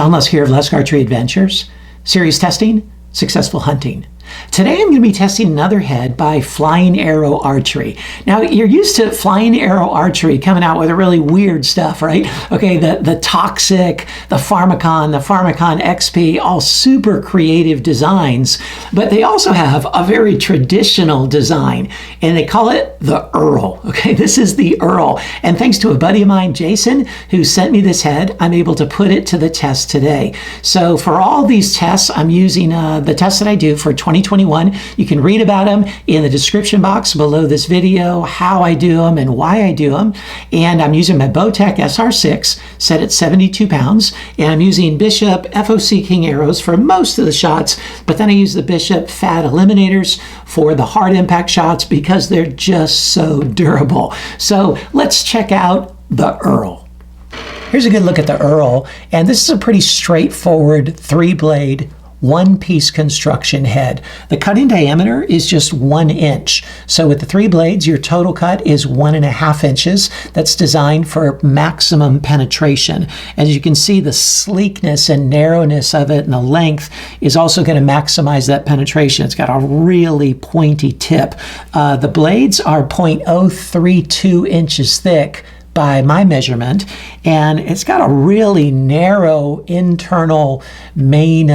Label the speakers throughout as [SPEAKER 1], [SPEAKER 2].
[SPEAKER 1] John Lusk here of Lusk Archery Adventures. Serious testing, successful hunting. Today I'm going to be testing another head by Flying Arrow Archery. Now you're used to Flying Arrow Archery coming out with really weird stuff, right? Okay, the Toxic, the Pharmacon XP, all super creative designs, but they also have a very traditional design and they call it the Earl. Okay, this is the Earl. And thanks to a buddy of mine, Jason, who sent me this head, I'm able to put it to the test today. So for all these tests, I'm using the tests that I do for 2021. You can read about them in the description box below this video, how I do them and why I do them. And I'm using my Bowtech SR6 set at 72 pounds. And I'm using Bishop FOC King Arrows for most of the shots, but then I use the Bishop FAD Eliminators for the hard impact shots because they're just so durable. So let's check out the Earl. Here's a good look at the Earl. And this is a pretty straightforward 3-blade, one-piece construction head. The cutting diameter is just 1 inch. So with the 3 blades, your total cut is 1.5 inches. That's designed for maximum penetration. As you can see, the sleekness and narrowness of it and the length is also going to maximize that penetration. It's got a really pointy tip. The blades are 0.032 inches thick by my measurement, and it's got a really narrow internal main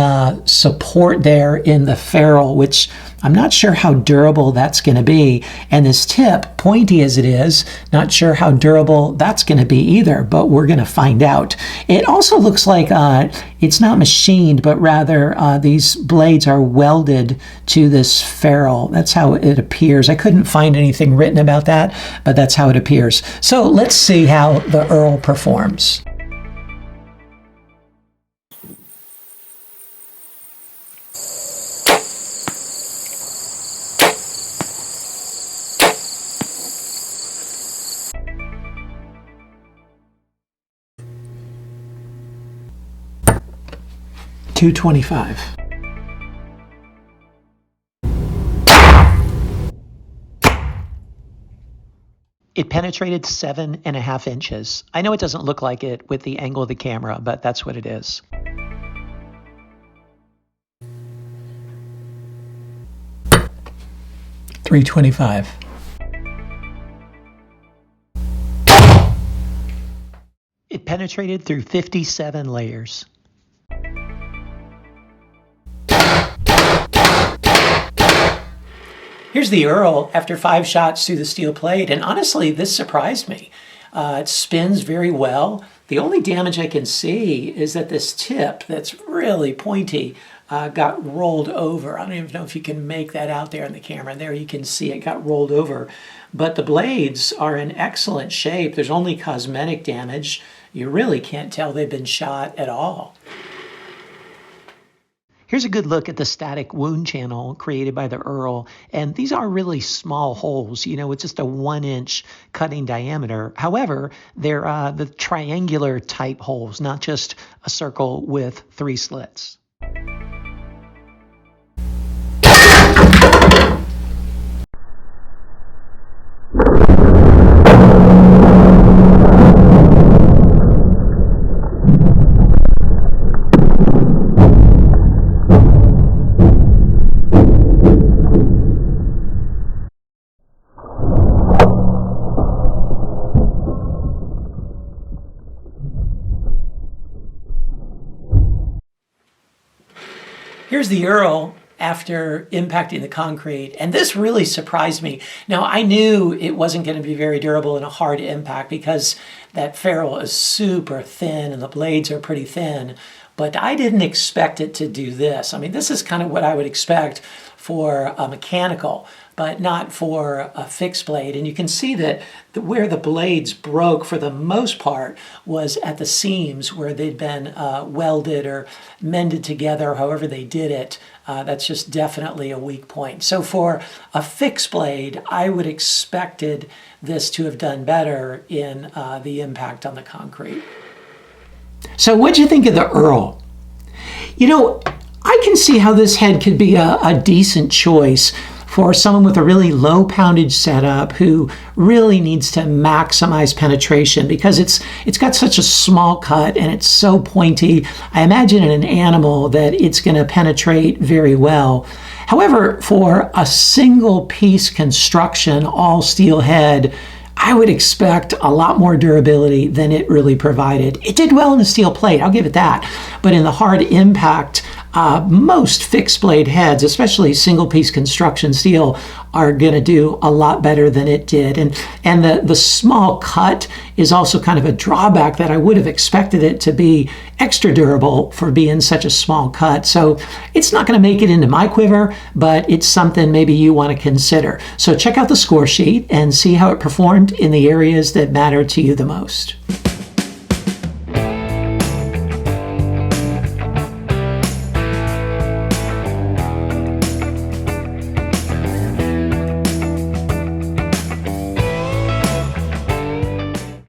[SPEAKER 1] support there in the ferrule, which I'm not sure how durable that's going to be. And this tip, pointy as it is, not sure how durable that's going to be either, but we're going to find out. It also looks like it's not machined, but rather these blades are welded to this ferrule. That's how it appears. I couldn't find anything written about that, but that's how it appears. So let's see how the Earl performs. .225. It penetrated 7.5 inches. I know it doesn't look like it with the angle of the camera, but that's what it is. .325. It penetrated through 57 layers. Here's the Earl after 5 shots through the steel plate, and honestly, this surprised me. It spins very well. The only damage I can see is that this tip that's really pointy got rolled over. I don't even know if you can make that out there in the camera. There you can see it got rolled over. But the blades are in excellent shape. There's only cosmetic damage. You really can't tell they've been shot at all. Here's a good look at the static wound channel created by the Earl. And these are really small holes. You know, it's just a 1 inch cutting diameter. However, they're the triangular type holes, not just a circle with 3 slits. Here's the Earl after impacting the concrete, and this really surprised me. Now, I knew it wasn't going to be very durable in a hard impact because that ferrule is super thin and the blades are pretty thin, but I didn't expect it to do this. I mean, this is kind of what I would expect for a mechanical, but not for a fixed blade. And you can see that where the blades broke for the most part was at the seams where they'd been welded or mended together, however they did it. That's just definitely a weak point. So for a fixed blade, I would expected this to have done better in the impact on the concrete. So what'd you think of the Earl? You know, I can see how this head could be a decent choice for someone with a really low poundage setup who really needs to maximize penetration because it's got such a small cut and it's so pointy. I imagine in an animal that it's going to penetrate very well. However, for a single piece construction, all steel head, I would expect a lot more durability than it really provided. It did well in the steel plate, I'll give it that. But in the hard impact, most fixed blade heads, especially single piece construction steel, are going to do a lot better than it did. And the small cut is also kind of a drawback that I would have expected it to be extra durable for being such a small cut. So it's not going to make it into my quiver, but it's something maybe you want to consider. So check out the score sheet and see how it performed in the areas that matter to you the most.